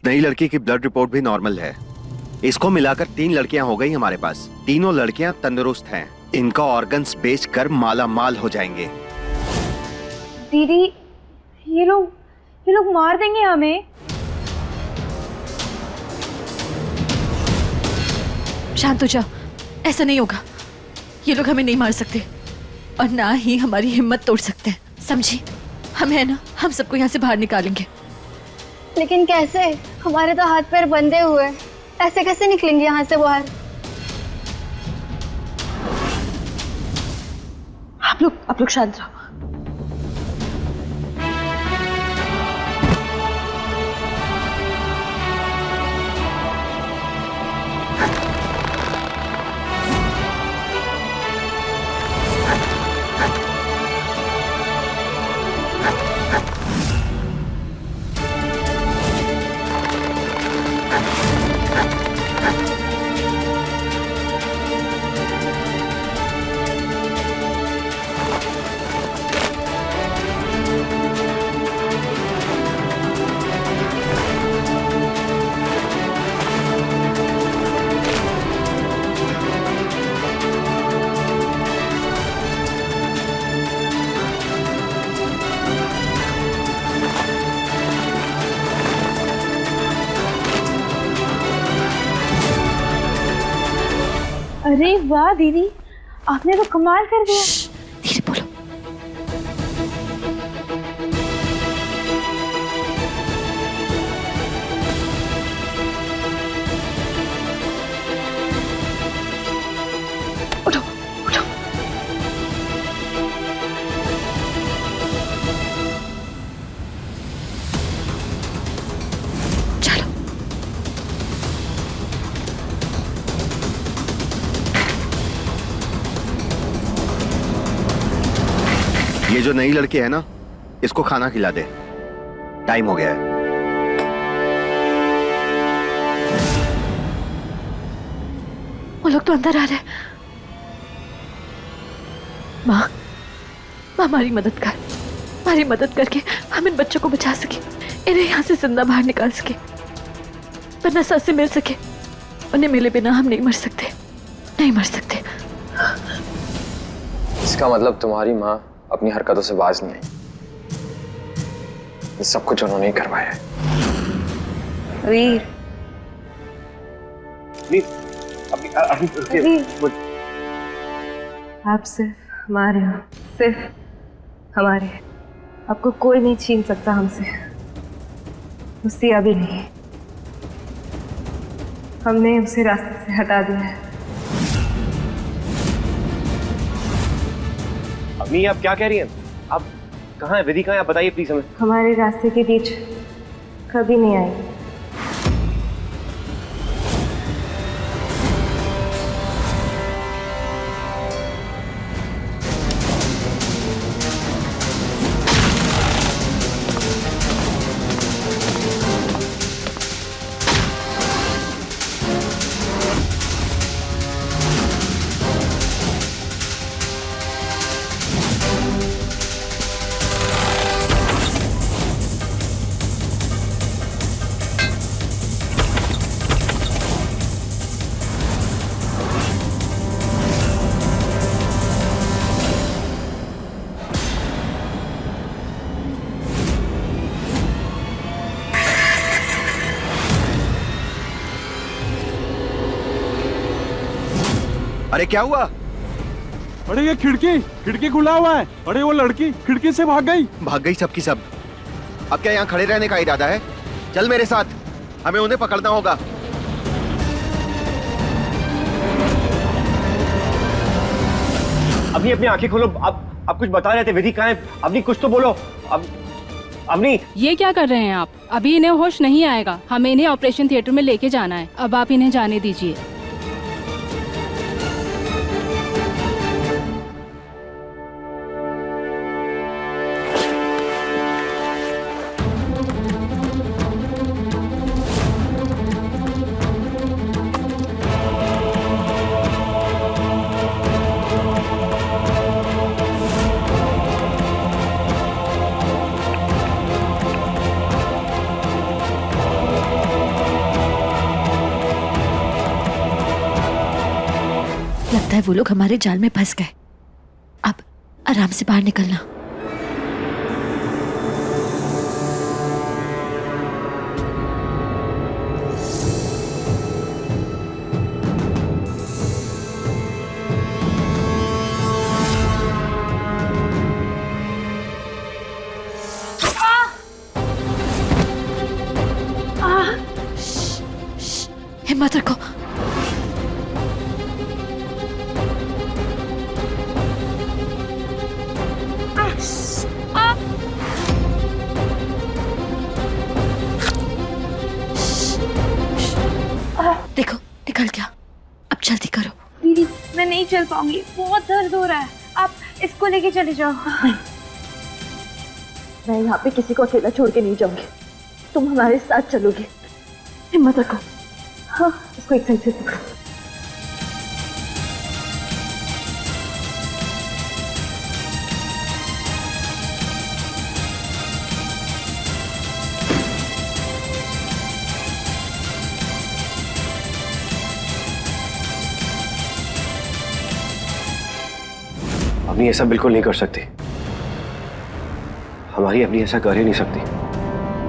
नई लड़की की ब्लड रिपोर्ट भी नॉर्मल है। इसको मिलाकर 3 लड़कियां हो गई हमारे पास। तीनों लड़कियां तंदुरुस्त हैं। इनका ऑर्गन्स बेचकर माला माल हो जाएंगे। दीदी, ये लोग मार देंगे हमें। शांत हो जाओ, ऐसा नहीं होगा। ये लोग हमें नहीं मार सकते और ना ही हमारी हिम्मत तोड़ सकते हैं, समझी? हम है ना, हम सबको यहाँ से बाहर निकालेंगे। लेकिन कैसे? हमारे तो हाथ पैर बंधे हुए हैं। ऐसे कैसे निकलेंगे यहाँ से बाहर? आप लोग शांत रहो। अरे वाह दीदी, आपने तो कमाल कर दिया। धीरे बोलो। उठो उठो। चलो। ये जो नई लड़की है ना, इसको खाना खिला दे। टाइम हो गया है। वो लोग तो अंदर आ रहे हैं। माँ, हमारी मदद कर। हमारी मदद करके हम इन बच्चों को बचा सके, इन्हें यहाँ से जिंदा बाहर निकाल सके, वरना सांसें मिल सके। उन्हें मिले बिना हम नहीं मर सकते, नहीं मर सकते। इसका मतलब तुम्हारी माँ अपनी हरकतों से बाज नहीं आई। ये सब कुछ उन्होंने ही करवाया है। वीर, आप सिर्फ हमारे हो, सिर्फ हमारे। आपको कोई नहीं छीन सकता हमसे, उससे अभी नहीं। हमने उसे रास्ते से हटा दिया है। अम्मी, आप क्या कह रही हैं? आप कहाँ हैं? विधि कहाँ है? आप बताइए प्लीज हमें। हमारे रास्ते के बीच कभी नहीं आएगी। अरे क्या हुआ? अरे ये खिड़की खुला हुआ है। अरे वो लड़की खिड़की से भाग गई सबकी सब। अब क्या यहाँ खड़े रहने का इरादा है? चल मेरे साथ, हमें उन्हें पकड़ना होगा। अभी अपनी आंखें खोलो। आप कुछ बता रहे थे। विधि कहाँ है? अभी कुछ तो बोलो। अब अवनी, ये क्या कर रहे हैं आप? अभी इन्हें होश नहीं आएगा। हमें इन्हें ऑपरेशन थिएटर में लेके जाना है। अब आप इन्हें जाने दीजिए। लगता है वो लोग हमारे जाल में फंस गए। अब आराम से बाहर निकलना। हिम्मत रखो। देखो निकल गया। अब जल्दी करो। दीदी मैं नहीं चल पाऊंगी, बहुत दर्द हो रहा है। आप इसको लेके चले जाओ। मैं यहाँ पे किसी को अकेला छोड़ के नहीं जाऊंगी, तुम हमारे साथ चलोगी। हिम्मत रखो। हाँ, इसको एक साइड से पकड़ो। अपनी ऐसा बिल्कुल नहीं कर सकती। हमारी अपनी ऐसा कर ही नहीं सकती।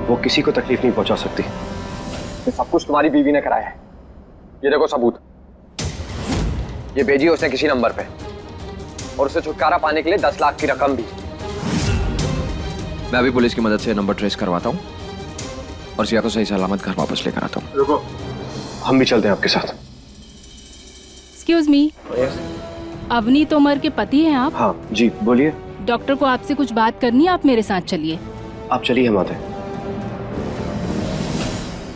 वो किसी को तकलीफ नहीं पहुंचा सकती। ये सब कुछ तुम्हारी बीवी ने कराया है। ये देखो सबूत। ये भेजी है उसने किसी नंबर पे, और उसे छुटकारा पाने के लिए 10 लाख की रकम भी। मैं अभी पुलिस की मदद से नंबर ट्रेस करवाता हूँ और सिया को सही सलामत घर वापस लेकर आता हूँ। रुको, हम भी चलते हैं आपके साथ। एक्सक्यूज मी, अवनी तोमर के पति हैं आप? हाँ जी, बोलिए। डॉक्टर को आपसे कुछ बात करनी है, आप मेरे साथ चलिए। आप चलिए, हम आते हैं।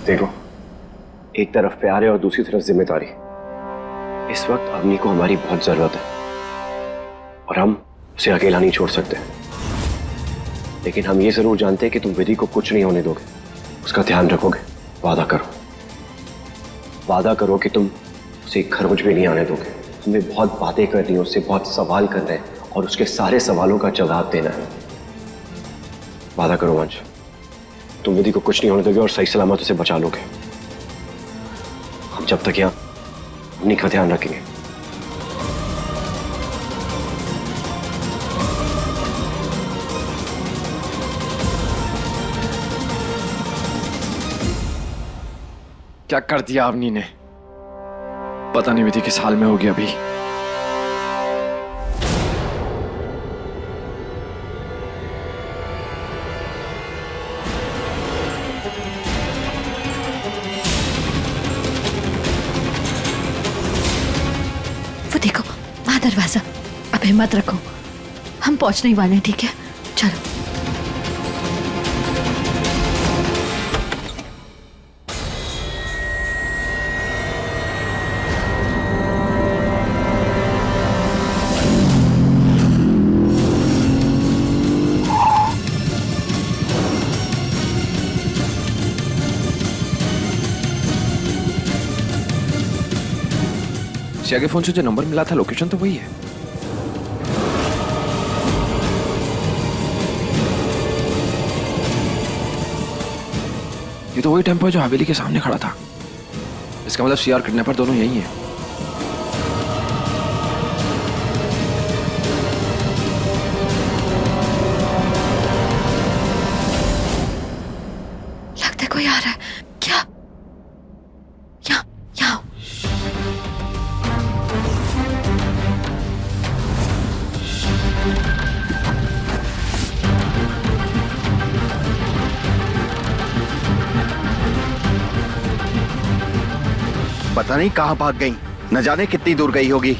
देखो, एक तरफ प्यार है और दूसरी तरफ जिम्मेदारी। इस वक्त अवनी को हमारी बहुत जरूरत है और हम उसे अकेला नहीं छोड़ सकते। लेकिन हम ये जरूर जानते हैं कि तुम विधि को कुछ नहीं होने दोगे, उसका ध्यान रखोगे। वादा करो, वादा करो कि तुम उसे खरोच भी नहीं आने दोगे। तुम्हें बहुत बातें करनी है, उससे बहुत सवाल करने हैं और उसके सारे सवालों का जवाब देना है। वादा करो वंश, तुम विधि को कुछ नहीं होने दोगे और सही सलामत उसे बचा लोगे। हम जब तक यहाँ उन्हीं का ध्यान रखेंगे। क्या कर दिया अवनी ने, पता नहीं विधि किस हाल में होगी अभी। वो देखो वहां दरवाजा। अब हिम्मत रखो, हम पहुंचने ही वाले हैं। ठीक है, चलो। सिया के फोन से जो नंबर मिला था, लोकेशन तो वही है। ये तो वही टेम्पो है जो हवेली के सामने खड़ा था। इसका मतलब सिया और किडनैपर दोनों यही हैं। लगता है कोई आ रहा है। क्या? यहाँ यहाँ। पता नहीं कहां भाग गई, न जाने कितनी दूर गई होगी।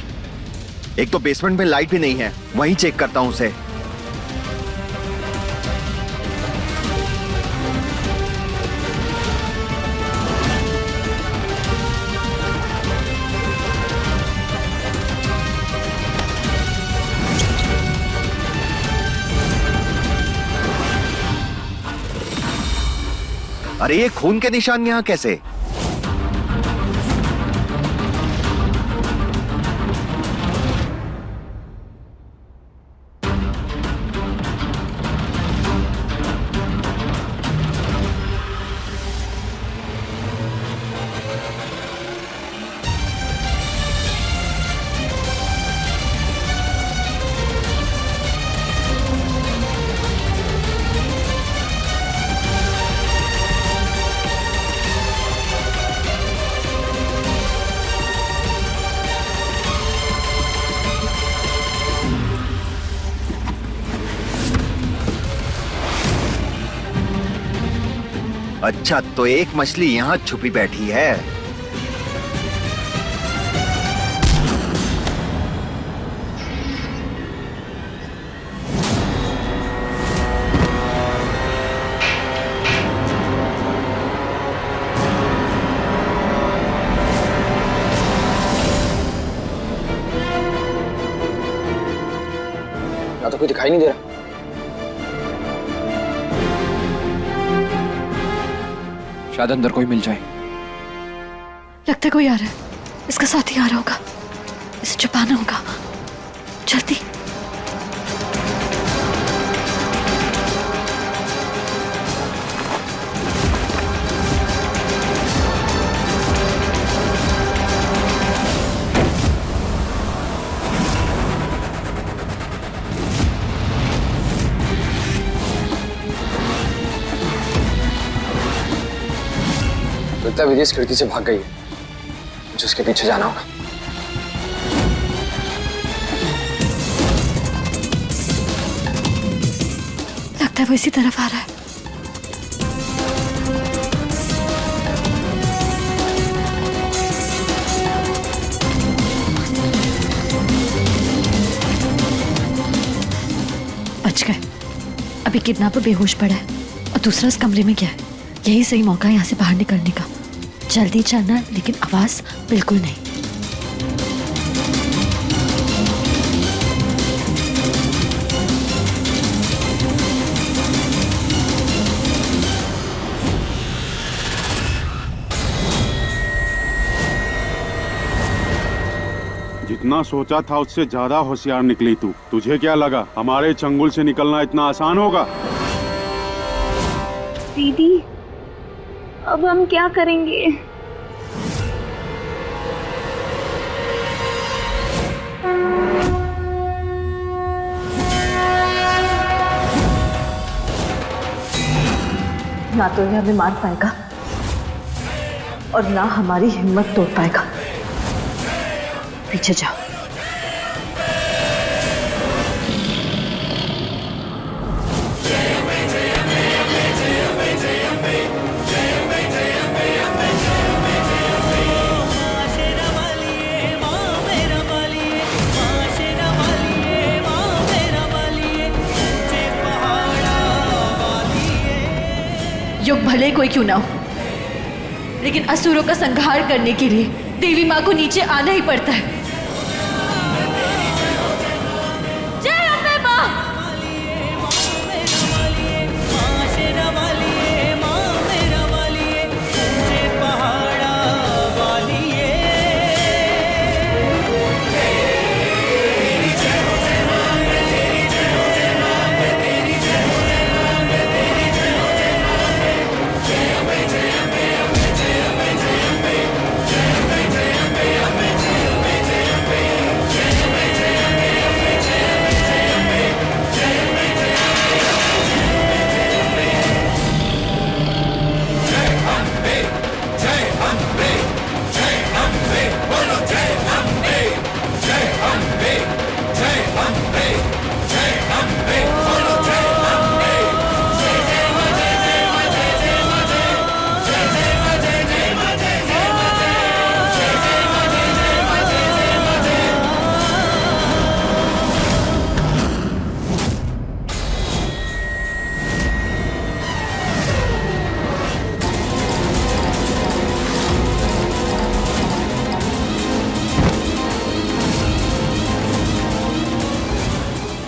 एक तो बेसमेंट में लाइट भी नहीं है, वहीं चेक करता हूं उसे। अरे ये खून के निशान यहां कैसे? अच्छा, तो एक मछली यहाँ छुपी बैठी है। यहाँ तो कोई दिखाई नहीं दे रहा। शायद अंदर कोई मिल जाए। लगता है कोई आ रहा है। इसका साथी आ रहा होगा, इसे छुपाना होगा। जल्दी। लगता है विधि इस खिड़की से भाग गई है। मुझे उसके पीछे जाना होगा। लगता है वो इसी तरफ आ रहा है। बच गए। अभी किडनैपर बेहोश पड़ा है और दूसरा इस कमरे में क्या है। यही सही मौका है यहाँ से बाहर निकलने का। जल्दी चलना, लेकिन आवाज बिल्कुल नहीं। जितना सोचा था उससे ज्यादा होशियार निकली तू। तुझे क्या लगा हमारे चंगुल से निकलना इतना आसान होगा? दीदी, अब हम क्या करेंगे? ना तो ये हमें मार पाएगा और ना हमारी हिम्मत तोड़ पाएगा। पीछे जाओ। युग भले कोई क्यों ना हो, लेकिन असुरों का संहार करने के लिए देवी माँ को नीचे आना ही पड़ता है। जय अम्बे माँ।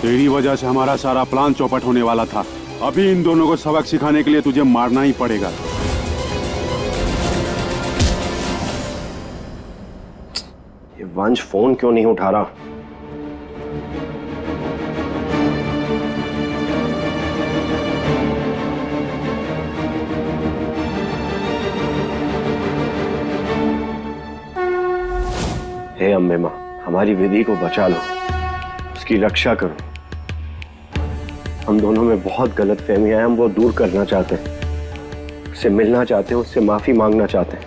तेरी वजह से हमारा सारा प्लान चौपट होने वाला था। अभी इन दोनों को सबक सिखाने के लिए तुझे मारना ही पड़ेगा। ये वंश फोन क्यों नहीं उठा रहा? हे अम्बे माँ, हमारी विधि को बचा लो, उसकी रक्षा करो। हम दोनों में बहुत गलत फहमियां हैं, हम वो दूर करना चाहते हैं, उससे मिलना चाहते हैं, उससे माफी मांगना चाहते हैं।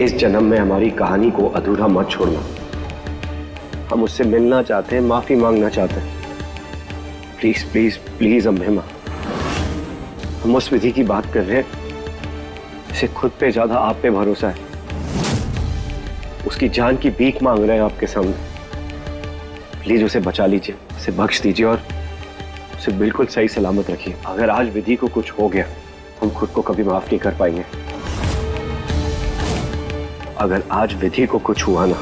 इस जन्म में हमारी कहानी को अधूरा मत छोड़ना। हम उससे मिलना चाहते हैं, माफी मांगना चाहते हैं। प्लीज प्लीज प्लीज अम्बे माँ, हम उस विधि की बात कर रहे हैं जिसे खुद पे ज्यादा आप पे भरोसा है। उसकी जान की भीख मांग रहे हैं आपके सामने। प्लीज उसे बचा लीजिए, उसे बख्श दीजिए और उसे बिल्कुल सही सलामत रखिए। अगर आज विधि को कुछ हो गया हम खुद को कभी माफ नहीं कर पाएंगे। अगर आज विधि को कुछ हुआ ना,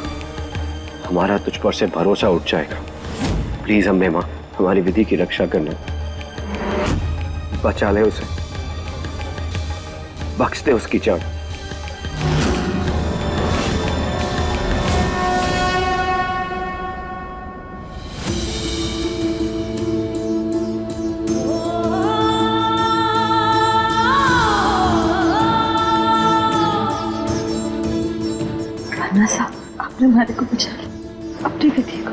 हमारा तुझ पर से भरोसा उठ जाएगा। प्लीज अम्बे माँ, हमारी विधि की रक्षा करना, बचा ले उसे, बख्श दे उसकी जान। अन्ना साहब, आपने हमारे को बचा लिया, अपनी विधि को।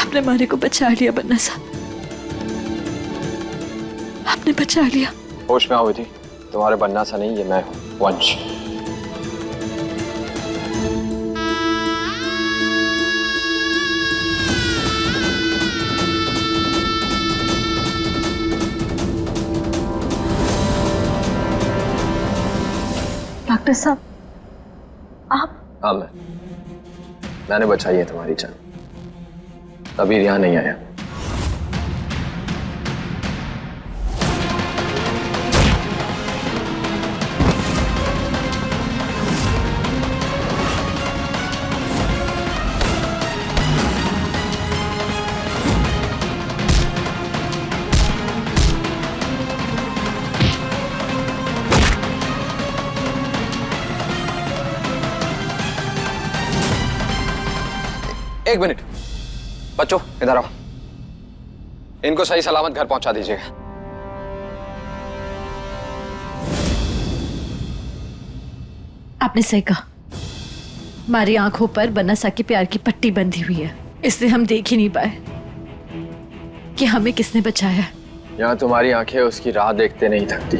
आपने हमारे को बचा लिया बन्ना साहब, आपने बचा लिया। होश में आओ विधि, तुम्हारे बनना सा नहीं, ये मैं हूँ, वंश। डॉक्टर साहब, आप? हाँ, मैंने बचाई है तुम्हारी जान। कबीर यहाँ नहीं आया। एक मिनट बच्चों, इधर आओ। इनको सही सलामत घर पहुंचा दीजिएगा। आपने सही कहा, हमारी आंखों पर बन्ना की प्यार की पट्टी बंधी हुई है, इसलिए हम देख ही नहीं पाए कि हमें किसने बचाया। यहाँ तुम्हारी आंखें उसकी राह देखते नहीं थकती,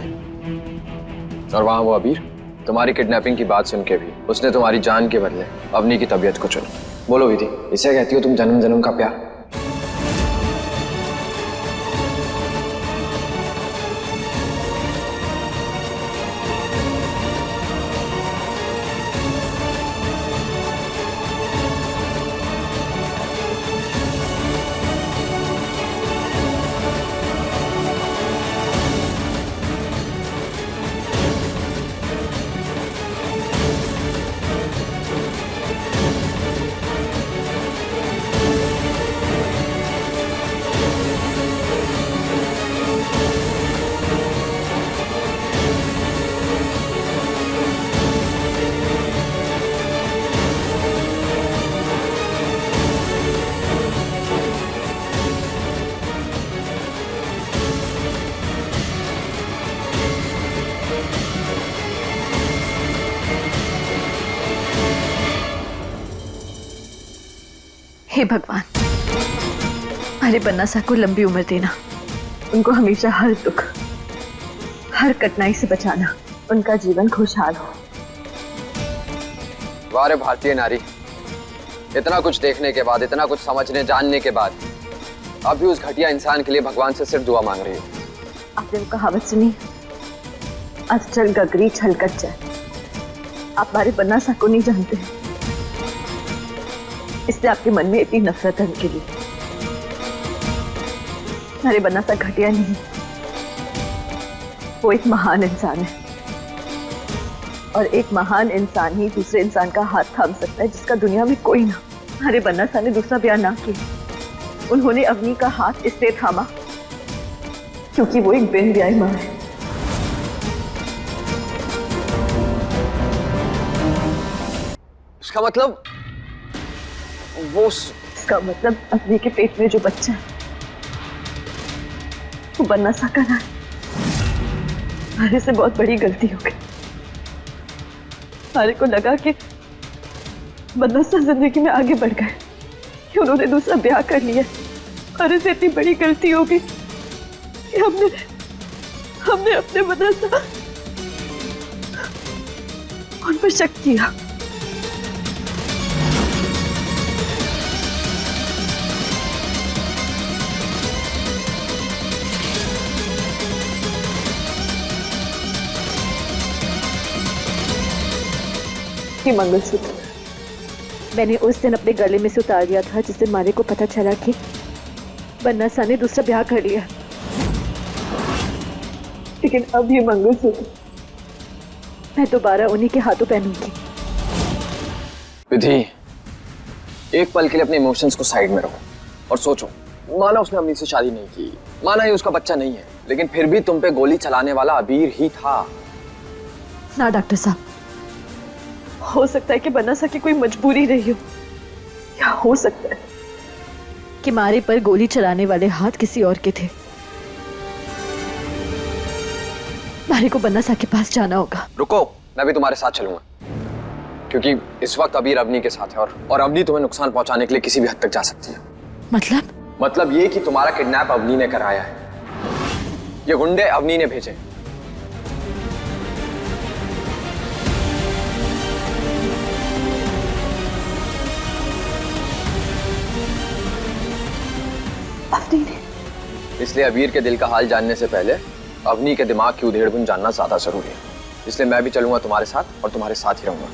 और वहां वो अबीर तुम्हारी किडनैपिंग की बात सुन के भी उसने तुम्हारी जान के बदले अवनी की तबीयत को चुना। बोलो विधि, इसे कहती हो तुम जन्म जन्म का प्यार? हे भगवान, हमारे बन्ना साहब को लंबी उम्र देना, उनको हमेशा हर दुख, हर कठिनाई से बचाना, उनका जीवन खुशहाल हो। वारे भारतीय नारी, इतना कुछ देखने के बाद, इतना कुछ समझने जानने के बाद, अभी उस घटिया इंसान के लिए भगवान से सिर्फ दुआ मांग रही है। आपने वो कहावत सुनी, अचल गगरी छलकत जाए। आप हमारे बन्ना साहब को नहीं जानते, इसलिए आपके मन में इतनी नफरत है उनके लिए। हमारे बन्ना साहब घटिया नहीं, वो एक महान इंसान है, और एक महान इंसान ही दूसरे इंसान का हाथ थाम सकता है, जिसका दुनिया में कोई ना। हमारे बन्ना साहब ने दूसरा ब्याह ना किया, उन्होंने अवनी का हाथ इसलिए थामा क्योंकि वो एक बिन ब्याही मां है। इसका मतलब इसका मतलब अवनी के पेट में जो बच्चा है वो बन्ना साहब का ना है। हमारे से बहुत बड़ी गलती हो गई। हमारे को लगा कि बन्ना साहब जिंदगी में आगे बढ़ गए, कि उन्होंने दूसरा ब्याह कर लिया। हमारे से इतनी बड़ी गलती हो गई कि हमने अपने बन्ना साहब उन पर शक किया। ये मंगलसूत्र मैंने उस दिन अपने गले में से उतार दिया था जिस दिन मारे को पता चला कि बन्ना सा ने दूसरा ब्याह कर लिया। लेकिन अब ये मंगलसूत्र मैं दोबारा उन्हीं के हाथों पहनूंगी। विधि, एक पल के लिए अपने इमोशंस को साइड में रखो और सोचो। माना उसने अवनी से शादी नहीं की, माना ये उसका बच्चा नहीं है, लेकिन फिर भी तुम पे गोली चलाने वाला अबीर ही था। ना डॉक्टर साहब, हो सकता है कि बन्ना सा की कोई मजबूरी रही हो, या हो सकता है कि मारे पर गोली चलाने वाले हाथ किसी और के थे। मारे को बन्ना सा के पास जाना होगा। रुको, मैं भी तुम्हारे साथ चलूंगा, क्योंकि इस वक्त अबीर अवनी के साथ है और अवनी तुम्हें नुकसान पहुंचाने के लिए किसी भी हद तक जा सकती है। मतलब ये कि तुम्हारा किडनैप अवनी ने कराया है, ये गुंडे अवनी ने भेजे। अवनी ने? इसलिए अबीर के दिल का हाल जानने से पहले अवनी के दिमाग की उधेड़ बुन जानना ज्यादा जरूरी है। इसलिए मैं भी चलूंगा तुम्हारे साथ और तुम्हारे साथ ही रहूंगा।